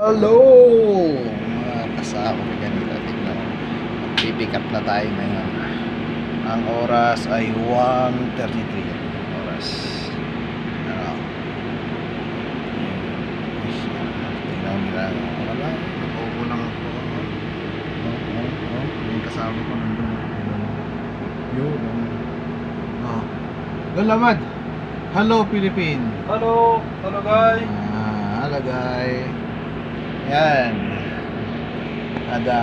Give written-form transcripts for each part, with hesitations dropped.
Hello! Mga kasama ko ganito. Tignan mo. Pipick up na tayo ngayon. Ang oras ay 1:33. Oras. Ano? Tignan mo nila. Wala. Nag-upo lang ako. Yung kasama ko nandun. Yun. Oh. Galamad. Hello, Philippine. Hello! Hello guys! Hello guys. Yan. Ada.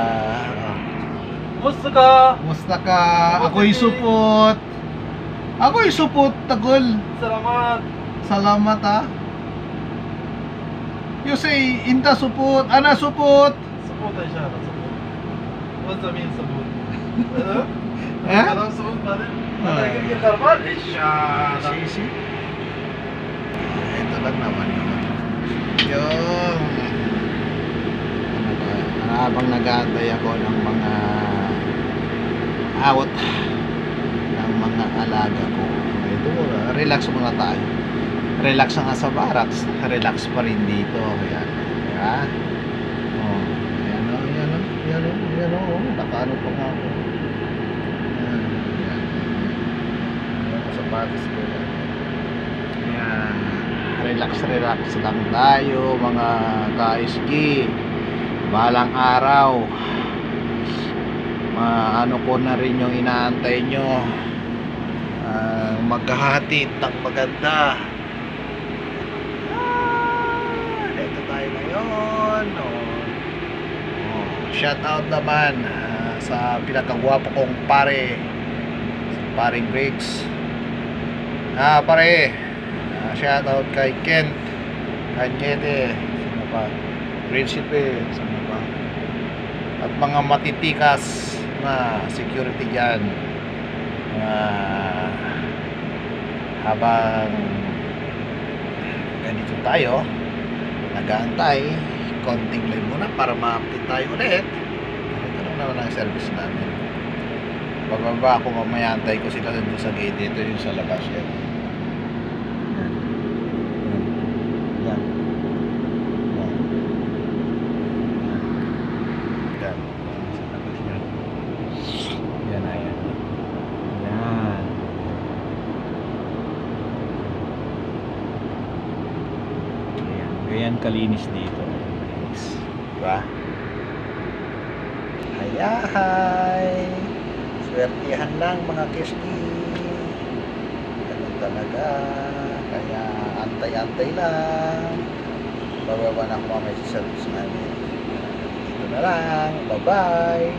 Kumusta ka? Musta ka? Ako'y supot. Ako'y supot, tagol. Salamat! Salamat ha. You say, inta supot, ana supot. Support tayo siya. Support. What's that mean, support? Ano? Eh? Parang support pa rin. Malagay yung karmal. Eh siya! Si. Ito lang naman yun. Yung ano ba, habang nag-aantay ako ng mga out ng mga alaga ko, ito, relax muna tayo. Relax nga sa barracks, relax pa rin dito. Ayan, ayan. Oh, ayan o, ayan o, nakaano pa nga ako. Ayan, ayan. Ayan ko sapatos ko. Ayan. Relax lang tayo mga ka-SG. Balang araw maano ko na rin yung inaantay nyo, maghahatid ng maganda. Dito tayo ngayon. Shout out naman sa pinakagwapo kong pare, si paring Briggs. Pare, shout out kay Kent Kanyete, sino pa, Principe, sino pa, at mga matitikas na security dyan. Habang ganito tayo nag-aantay, konting live muna para ma-update tayo ulit. Ito lang naman ang service namin. Bababa ako mamaya, antay ko sila dun sa gate. Ito yung sa labas yan. Yan. Yan. Ayan. Yan. Ganyan kalinis dito. Diba? Hi! Swertihan lang mga kiski. Ganun talaga. Kaya antay-antay lang. Bababa na ako mamaya sa service namin. Dito na lang. Bye-bye!